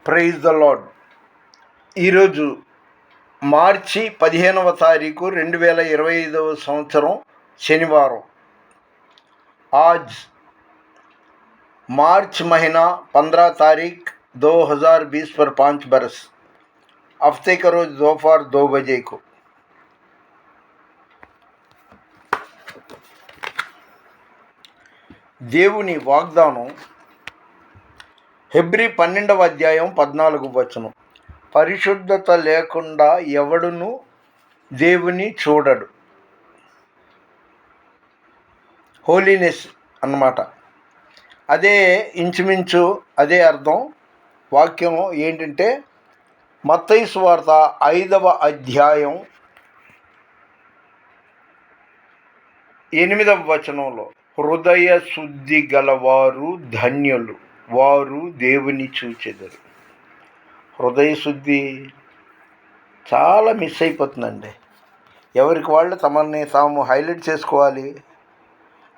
Praise the lord. ఈరోజు మార్చి 15వ తారీఖు 2025 సంవత్సరం శనివారం. आज मार्च महीना 15 तारीख 2020 पर 5 बरस, हफ्ते का रोज दोपहर 2 बजे को దేవుని వాగ్దానం హెబ్రీ 12వ అధ్యాయం 14వ వచనం. పరిశుద్ధత లేకుండా ఎవడును దేవుని చూడడు. హోలీనెస్ అన్నమాట. అదే ఇంచుమించు అదే అర్థం. వాక్యం ఏంటంటే మత్తయి సువార్త 5వ అధ్యాయం 8వ వచనంలో, హృదయ శుద్ధి గలవారు ధన్యులు, వారు దేవుని చూచెదరు. హృదయ శుద్ధి చాలా మిస్ అయిపోతుందండి. ఎవరికి వాళ్ళు తమని తాము హైలైట్ చేసుకోవాలి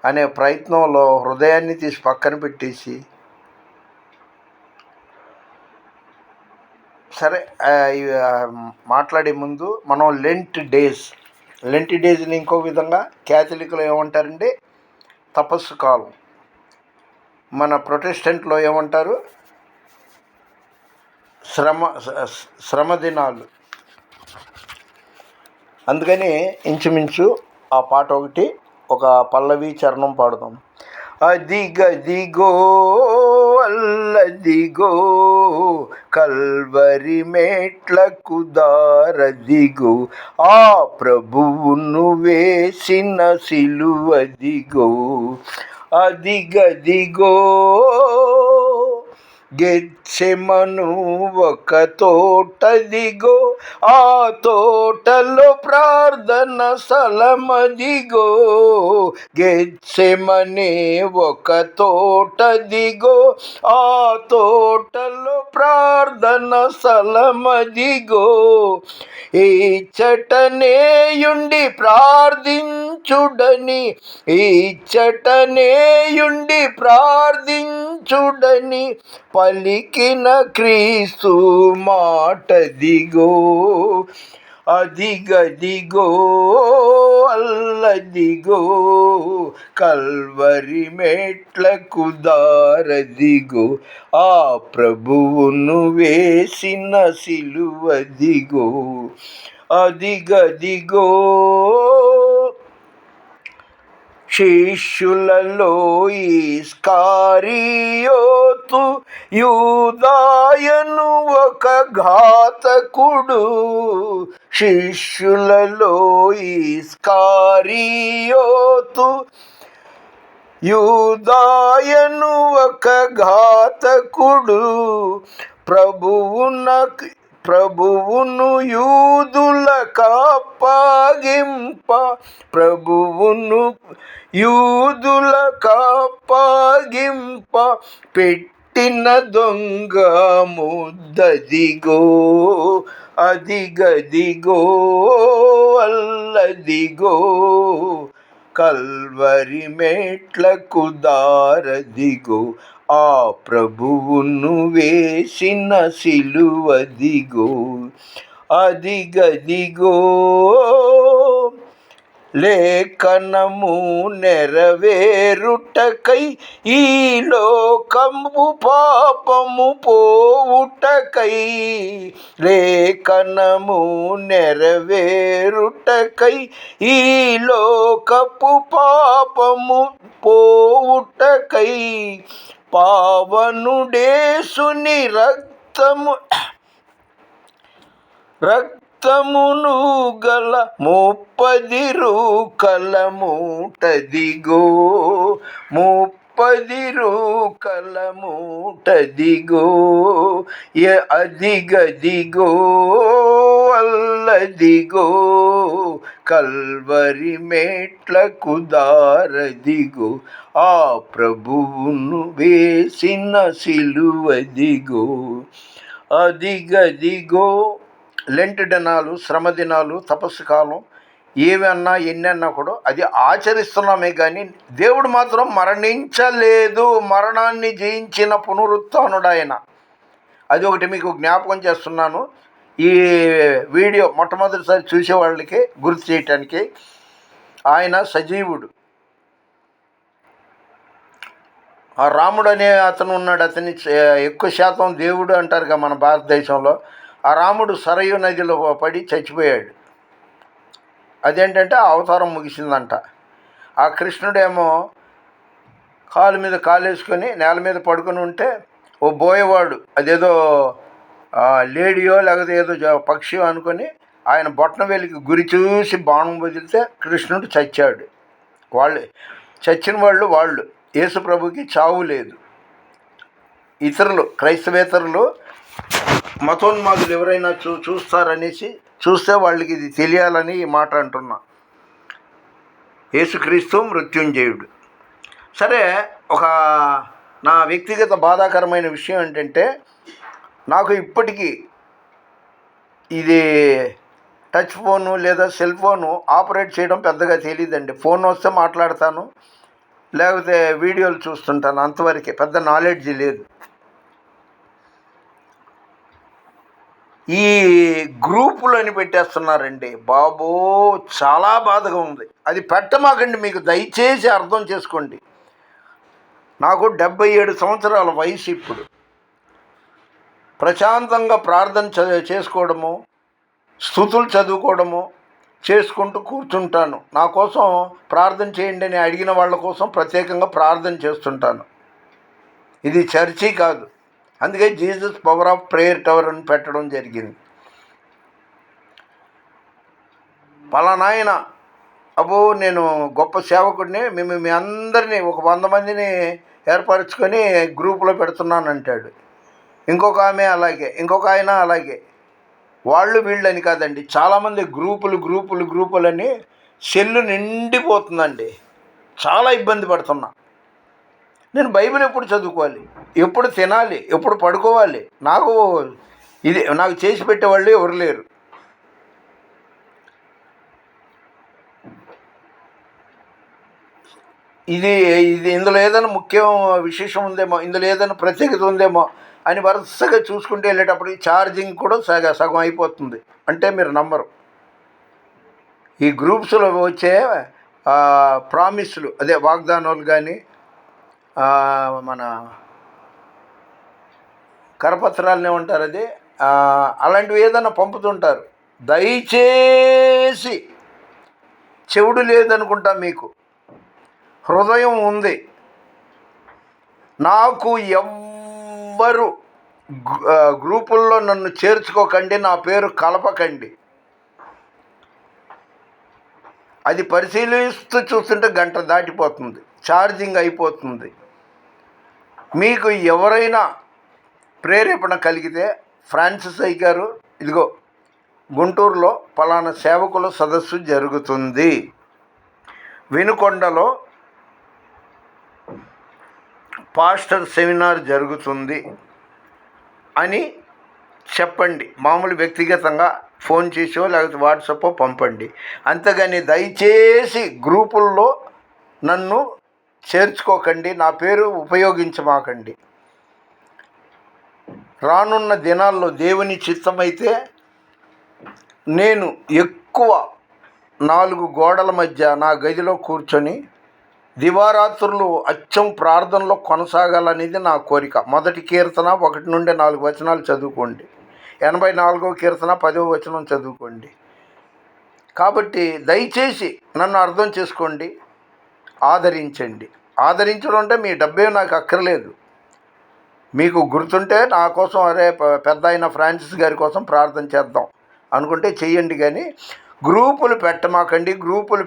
అనే ప్రయత్నంలో హృదయాన్ని తీసి పక్కన పెట్టేసి, సరే మాట్లాడే ముందు మనం లెంట్ డేస్ని ఇంకో విధంగా క్యాథలిక్లో ఏమంటారండి? తపస్సు కాలం. మన ప్రొటెస్టెంట్లో ఏమంటారు? శ్రమ దినాలు. అందుకని ఇంచుమించు ఆ పాట ఒకటి, ఒక పల్లవి చరణం పాడుదాం. అదిగదిగో అల్లదిగో కల్వరి మెట్లకు దారదిగో, ఆ ప్రభువును వేసిన సిలువదిగో. అదిగదిగో గెత్సెమను ఒక తోటదిగో, ఆ తోటలో ప్రార్థన స్థలమదిగో. గెత్సెమనే ఒక తోటదిగో, ఆ తోటలో ప్రార్థన స్థలమదిగో. ఈ చటనేయుండి ప్రార్థించుడని, ఈ చటనేయుండి ప్రార్థించుడని పలికిన క్రీస్తు మాటదిగో. అదిగదిగో అల్లదిగో కల్వరి మెట్లకు దారదిగో, ఆ ప్రభువును వేసిన సిలువదిగో. అదిగదిగో శిష్యులలో ఇస్కారియోతు యూదాయను ఒక ఘాతకుడు. శిష్యులలో ఇస్కారియోతు యూదాయను ఒక ఘాతకుడు. ప్రభువును యూదులకప్పగింప పెట్టిన దొంగ ముద్దదిగో. అదిగదిగో అల్లదిగో కల్వరి మెట్లకు దారదిగో, ఆ ప్రభువును వేసిన సిలువదిగో. అదిగదిగో లేఖనము నెరవేరుటకై, ఈ లోకము పాపము పోవుటకై. లేఖనము నెరవేరుటకై, ఈ లోకపు పాపము పోవుటకై. పావనుడేసుని రక్తమును గల 30 రూకల మూటదిగో. 30 రూకల మూటదిగో. అదిగదిగో అల్లదిగో కల్వరి మెట్లకు దారదిగో, ఆ ప్రభువును వేసిన సిలువదిగో. అదిగదిగో లెంట్ దినాలు, శ్రమ దినాలు, తపస్సు కాలం ఏవన్నా ఎన్నన్నా కూడా అది ఆచరిస్తున్నామే కానీ దేవుడు మాత్రం మరణించలేదు. మరణాన్ని జయించిన పునరుత్థానుడు ఆయన. అది ఒకటి మీకు జ్ఞాపకం చేస్తున్నాను. ఈ వీడియో మొట్టమొదటిసారి చూసే వాళ్ళకి గుర్తు చేయటానికి. ఆయన సజీవుడు. ఆ రాముడు అనే అతను ఉన్నాడు, అతని ఎక్కువ శాతం దేవుడు అంటారుగా మన భారతదేశంలో. ఆ రాముడు సరయు నదిలో పడి చచ్చిపోయాడు. అదేంటంటే ఆ అవతారం ముగిసిందంట. ఆ కృష్ణుడేమో కాలు మీద కాలేసుకొని నేల మీద పడుకొని ఉంటే ఓ బోయేవాడు, అదేదో లేడియో లేకపోతే ఏదో పక్షి అనుకొని ఆయన బొట్టన వేలికి గురి చూసి బాణం వదిలితే కృష్ణుడు చచ్చాడు. చచ్చిన వాళ్ళు యేసు ప్రభుకి చావు లేదు. ఇతరులు క్రైస్తవేతరులు మతోన్మాదులు ఎవరైనా చూస్తారనేసి చూస్తే వాళ్ళకి ఇది తెలియాలని ఈ మాట అంటున్నా. యేసుక్రీస్తు మృత్యుంజయుడు. సరే, ఒక నా వ్యక్తిగత బాధాకరమైన విషయం ఏంటంటే, నాకు ఇప్పటికీ ఇది టచ్ ఫోను లేదా సెల్ ఫోను ఆపరేట్ చేయడం పెద్దగా తెలియదండి. ఫోన్ వస్తే మాట్లాడతాను, లేకపోతే వీడియోలు చూస్తుంటాను, అంతవరకే. పెద్ద నాలెడ్జ్ లేదు. ఈ గ్రూపులు అని పెట్టేస్తున్నారండి బాబో, చాలా బాధగా ఉంది. అది పెట్టమాకండి, మీకు దయచేసి అర్థం చేసుకోండి. నాకు 77 సంవత్సరాల వయసు. ఇప్పుడు ప్రశాంతంగా ప్రార్థన చేసుకోవడము, స్తుతులు చదువుకోవడము చేసుకుంటూ కూర్చుంటాను. నా కోసం ప్రార్థన చేయండి అని అడిగిన వాళ్ళ కోసం ప్రత్యేకంగా ప్రార్థన చేస్తుంటాను. ఇది చర్చి కాదు. అందుకే Jesus power of prayer tower అని పెట్టడం జరిగింది. పలానాయన అబ్బో నేను గొప్ప సేవకుడిని, మేము మీ అందరినీ ఒక 100 మందిని ఏర్పరచుకొని గ్రూపులో పెడుతున్నాను అంటాడు. ఇంకొక ఆమె అలాగే, ఇంకొక ఆయన అలాగే. వాళ్ళు వీళ్ళని కాదండి, చాలామంది గ్రూపులని సెల్లు నిండిపోతుందండి. చాలా ఇబ్బంది పడుతున్నా. నేను బైబిల్ ఎప్పుడు చదువుకోవాలి, ఎప్పుడు తినాలి, ఎప్పుడు పడుకోవాలి? నాకు చేసి పెట్టేవాళ్ళు ఎవరు లేరు. ఇది ఇందులో ఏదైనా ముఖ్యం విశేషం ఉందేమో, ఇందులో ఏదైనా ప్రత్యేకత ఉందేమో అని వరుసగా చూసుకుంటూ వెళ్ళేటప్పుడు ఛార్జింగ్ కూడా సగం అయిపోతుంది. అంటే మీరు నమ్మరు. ఈ గ్రూప్స్లో వచ్చే ప్రామిస్లు, అదే వాగ్దానాలు కానీ మన కరపత్రాలనే ఉంటారు, అది అలాంటివి ఏదైనా పంపుతుంటారు. దయచేసి చెవుడు లేదనుకుంటా, మీకు హృదయం ఉంది. నాకు ఎవ్వరు గ్రూపుల్లో నన్ను చేర్చుకోకండి, నా పేరు కలపకండి. అది పరిశీలిస్తూ చూస్తుంటే గంట దాటిపోతుంది, ఛార్జింగ్ అయిపోతుంది. మీకు ఎవరైనా ప్రేరేపణ కలిగితే, ఫ్రాన్సిస్ అయ్య గారు, ఇదిగో గుంటూరులో పలానా సేవకుల సదస్సు జరుగుతుంది, వినుకొండలో పాస్టర్ సెమినార్ జరుగుతుంది అని చెప్పండి. మామూలు వ్యక్తిగతంగా ఫోన్ చేసో లేకపోతే వాట్సాప్ పంపండి. అంతేగాని దయచేసి గ్రూపుల్లో నన్ను చేర్చుకోకండి, నా పేరు ఉపయోగించమాకండి. రానున్న దినాల్లో దేవుని చిత్తమైతే నేను ఎక్కువ 4 గోడల మధ్య నా గదిలో కూర్చొని దివారాత్రులు అచ్చం ప్రార్థనలో కొనసాగాలనేది నా కోరిక. 1 కీర్తన 1 నుండి 4 వచనాలు చదువుకోండి. 84వ కీర్తన 10వ వచనం చదువుకోండి. కాబట్టి దయచేసి నన్ను అర్థం చేసుకోండి, ఆదరించండి. ఆదరించడం అంటే మీ డబ్బే నాకు అక్కర్లేదు. మీకు గుర్తుంటే నా కోసం, అరే పెద్ద ఆయన ఫ్రాన్సిస్ గారి కోసం ప్రార్థన చేద్దాం అనుకుంటే చెయ్యండి. కానీ గ్రూపులు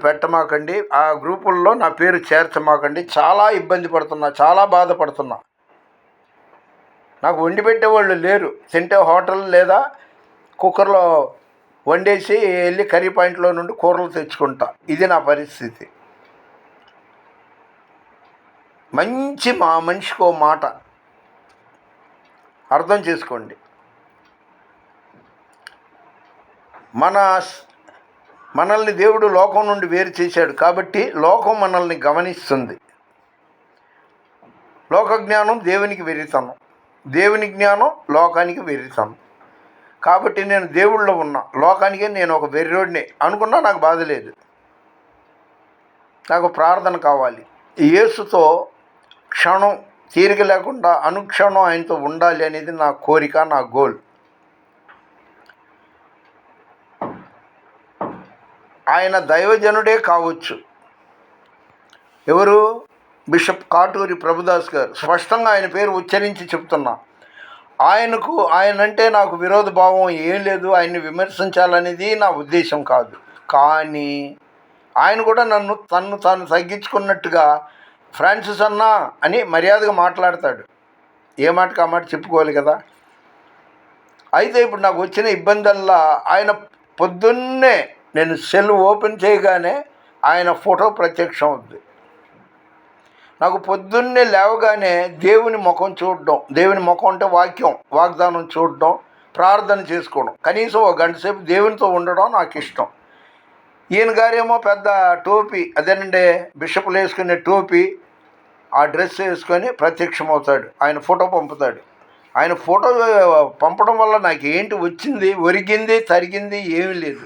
పెట్టమాకండి, ఆ గ్రూపుల్లో నా పేరు చేర్చమాకండి. చాలా ఇబ్బంది పడుతున్నా, చాలా బాధపడుతున్నా. నాకు వండి పెట్టేవాళ్ళు లేరు. తింటే హోటల్ లేదా కుక్కర్లో వండేసి వెళ్ళి కర్రీ పాయింట్లో నుండి కూరలు తెచ్చుకుంటా. ఇది నా పరిస్థితి. మనిషికో మాట అర్థం చేసుకోండి. మనల్ని దేవుడు లోకం నుండి వేరు చేశాడు కాబట్టి లోకం మనల్ని గమనిస్తుంది. లోక జ్ఞానం దేవునికి వెరితనం. దేవుని జ్ఞానం లోకానికి వెర్రితనం. కాబట్టి నేను దేవుళ్ళో ఉన్నా, లోకానికే నేను ఒక వెర్రోడిని అనుకున్నా నాకు బాధ లేదు. నాకు ప్రార్థన కావాలి. యేసుతో క్షణం తీరిక లేకుండా అనుక్షణం ఆయనతో ఉండాలి అనేది నా కోరిక, నా గోల్. ఆయన దైవజనుడే కావచ్చు. ఎవరు? బిషప్ కాటూరి ప్రభుదాస్ గారు. స్పష్టంగా ఆయన పేరు ఉచ్చరించి చెప్తున్నా. ఆయనంటే నాకు విరోధ భావం ఏం లేదు, ఆయన్ని విమర్శించాలనేది నా ఉద్దేశం కాదు. కానీ ఆయన కూడా తన్ను తాను తగ్గించుకున్నట్టుగా ఫ్రాన్సిస్ అన్నా అని మర్యాదగా మాట్లాడతాడు. ఏ మాటకు ఆ మాట చెప్పుకోవాలి కదా. అయితే ఇప్పుడు నాకు వచ్చిన ఇబ్బందల్లా ఆయన పొద్దున్నే నేను సెల్ ఓపెన్ చేయగానే ఆయన ఫోటో ప్రత్యక్షం అవుద్ది. నాకు పొద్దున్నే లేవగానే దేవుని ముఖం చూడడం, దేవుని ముఖం అంటే వాగ్దానం చూడడం, ప్రార్థన చేసుకోవడం, కనీసం ఒక గంట సేపు దేవునితో ఉండడం నాకు ఇష్టం. ఈయన గారేమో పెద్ద టోపీ, అదేనండి బిషపులు వేసుకునే టోపీ, ఆ డ్రెస్ వేసుకొని ప్రత్యక్షమవుతాడు. ఆయన ఫోటో పంపుతాడు. ఆయన ఫోటో పంపడం వల్ల నాకు ఏంటి వచ్చింది, ఒరిగింది, తరిగింది ఏమీ లేదు.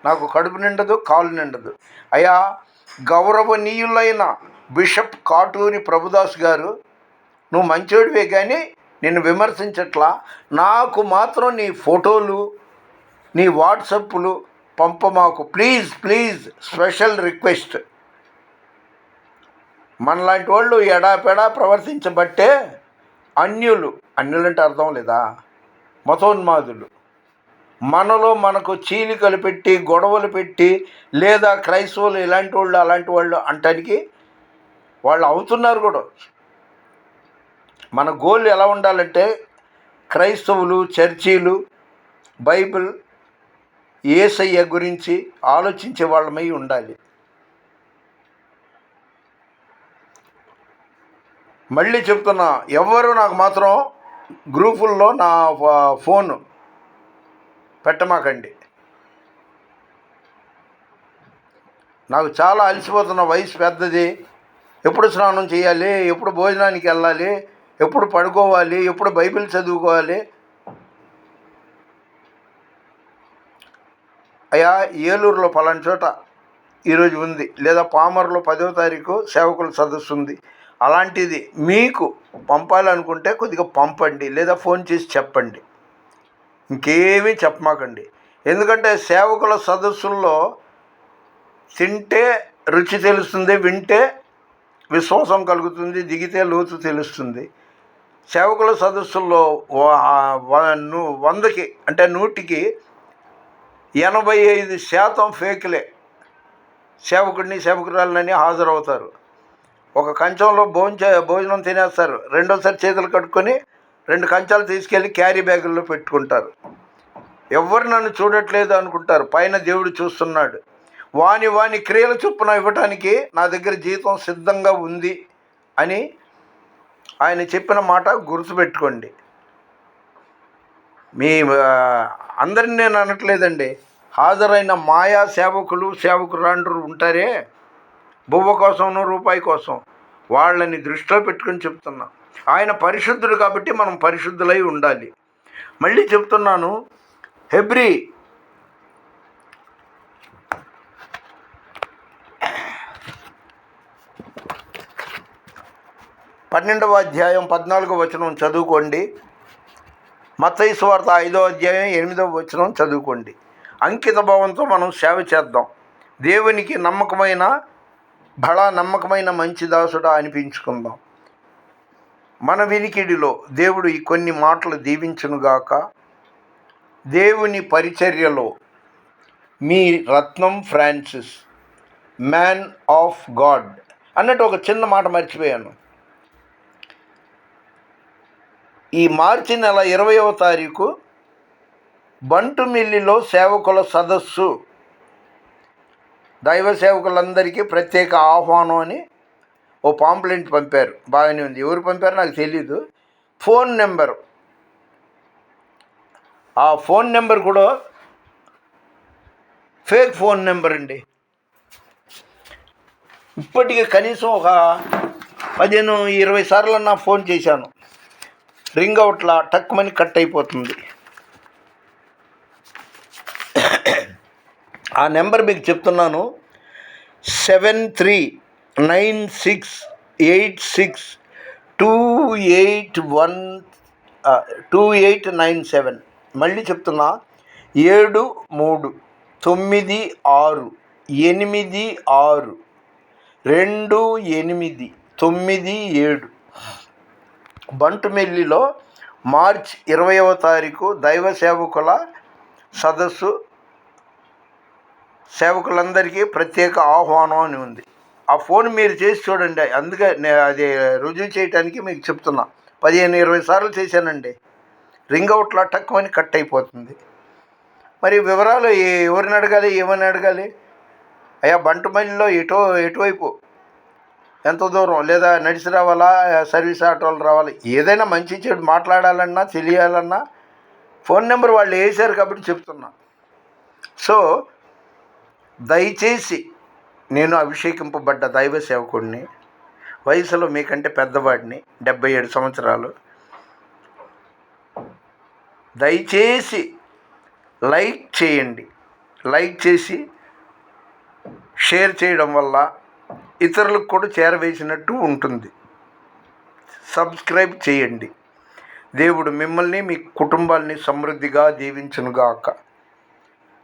నాకు కడుపు నిండదు, కాలు నిండదు. అయ్యా, గౌరవనీయులైన బిషప్ కాటూరి ప్రభుదాస్ గారు, నువ్వు మంచోడివే కానీ నిన్ను విమర్శించట్లా. నాకు మాత్రం నీ ఫోటోలు, నీ వాట్సప్లు పంపమాకు ప్లీజ్ ప్లీజ్. Special request. మనలాంటి వాళ్ళు ఎడాపెడా ప్రవర్తించబట్టే అన్యులంటే అర్థం లేదా, మతోన్మాదులు మనలో మనకు చీలికలు పెట్టి, గొడవలు పెట్టి, లేదా క్రైస్తవులు అలాంటి వాళ్ళు అంటానికి వాళ్ళు అవుతున్నారు కూడా. మన గోల్ ఎలా ఉండాలంటే క్రైస్తవులు, చర్చీలు, బైబిల్, యేసయ్య గురించి ఆలోచించే వాళ్ళమై ఉండాలి. మళ్ళీ చెప్తున్నా, ఎవరు నాకు మాత్రం గ్రూపుల్లో నా ఫోన్ పెట్టమాకండి. నాకు చాలా అలసిపోతున్న వయసు పెద్దది. ఎప్పుడు స్నానం చేయాలి, ఎప్పుడు భోజనానికి వెళ్ళాలి, ఎప్పుడు పడుకోవాలి, ఎప్పుడు బైబిల్ చదువుకోవాలి. అయ్యా, ఏలూరులో పలానా చోట ఈరోజు ఉంది, లేదా పామర్లో 10వ తారీఖు సేవకుల సదస్సు ఉంది. అలాంటిది మీకు పంపాలనుకుంటే కొద్దిగా పంపండి, లేదా ఫోన్ చేసి చెప్పండి. ఇంకేమీ చెప్పమాకండి. ఎందుకంటే సేవకుల సదస్సుల్లో తింటే రుచి తెలుస్తుంది, వింటే విశ్వాసం కలుగుతుంది, దిగితే లోతు తెలుస్తుంది. సేవకుల సదస్సుల్లో 100కి అంటే 100కి 85% ఫేకులే. సేవకుడిని, సేవకురాలని హాజరవుతారు. ఒక కంచంలో భోజనం తినేస్తారు, రెండోసారి చేతులు కట్టుకొని 2 కంచాలు తీసుకెళ్ళి క్యారీ బ్యాగుల్లో పెట్టుకుంటారు. ఎవరు నన్ను చూడట్లేదు అనుకుంటారు, పైన దేవుడు చూస్తున్నాడు. వాని క్రియల చొప్పున ఇవ్వటానికి నా దగ్గర జీతం సిద్ధంగా ఉంది అని ఆయన చెప్పిన మాట గుర్తుపెట్టుకోండి. మీ అందరిని నేను అనట్లేదండి. హాజరైన మాయా సేవకులు, సేవకురాండ్రు ఉంటారే, బువ్వ కోసం, రూపాయి కోసం, వాళ్ళని దృష్టిలో పెట్టుకొని చెప్తున్నా. ఆయన పరిశుద్ధుడు కాబట్టి మనం పరిశుద్ధులై ఉండాలి. మళ్ళీ చెప్తున్నాను, హెబ్రీ 12వ అధ్యాయం 14వ వచనం చదువుకోండి. మత్తయి సువార్త 5వ అధ్యాయం 8వ వచనం చదువుకోండి. అంకిత భావంతో మనం సేవ చేద్దాం. దేవునికి నమ్మకమైన మంచి దాసుడా అనిపించుకుందాం. మన వినికిడిలో దేవుడు ఈ కొన్ని మాటలు దీవించునుగాక. దేవుని పరిచర్యలో మీ రత్నం ఫ్రాన్సిస్, మ్యాన్ ఆఫ్ గాడ్ అన్నట్టు ఒక చిన్న మాట మర్చిపోయాను. ఈ మార్చి నెల 20వ తారీఖు బంటుమిల్లిలో సేవకుల సదస్సు, దైవ సేవకులందరికీ ప్రత్యేక ఆహ్వానం అని ఓ పాంప్లెంట్ పంపారు. బాగానే ఉంది. ఎవరు పంపారో నాకు తెలీదు. ఫోన్ నెంబర్, ఆ ఫోన్ నెంబర్ కూడా ఫేక్ ఫోన్ నెంబర్ అండి. ఇప్పటికీ కనీసం ఒక 15-20 సార్లు నా ఫోన్ చేశాను. రింగ్ అవుట్లా టక్కుమని కట్ అయిపోతుంది. ఆ నెంబర్ మీకు చెప్తున్నాను, 7396281287. మళ్ళీ చెప్తున్నా, 7396862897. బంటుమిల్లిలో మార్చ్ 20వ తారీఖు దైవ సేవకుల సదస్సు. సేవకులందరికీ ప్రత్యేక ఆహ్వానం అని ఉంది. ఆ ఫోన్ మీరు చేసి చూడండి. అందుకే అది రుజువు చేయడానికి మీకు చెప్తున్నా. 15-20 సార్లు చేశానండి. రింగ్ అవుట్లా టక్కుమని కట్ అయిపోతుంది. మరి వివరాలు ఎవరిని అడగాలి, ఏమని అడగాలి? అయ్యా బంటుమల్లిలో ఎటువైపు, ఎంత దూరం, లేదా నడిచి రావాలా, సర్వీస్ ఆటోలు రావాలా, ఏదైనా మంచి చెడు మాట్లాడాలన్నా తెలియాలన్నా ఫోన్ నెంబర్ వాళ్ళు వేసారు కాబట్టి చెప్తున్నా. సో దయచేసి, నేను అభిషేకింపబడ్డ దైవ సేవకుడిని, వయసులో మీకంటే పెద్దవాడిని, 77 సంవత్సరాలు. దయచేసి లైక్ చేయండి. లైక్ చేసి షేర్ చేయడం వల్ల ఇతరులకు కూడా చేరవేసినట్టు ఉంటుంది. సబ్స్క్రైబ్ చేయండి. దేవుడు మిమ్మల్ని, మీ కుటుంబాల్ని సమృద్ధిగా దీవించునుగాక.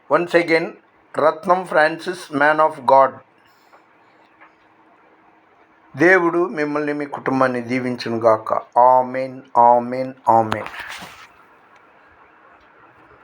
Once again, Ratnam Francis, man of God. దేవుడు మిమ్మల్ని, మీ కుటుంబాన్ని దీవించునుగాక. Amen, amen, amen.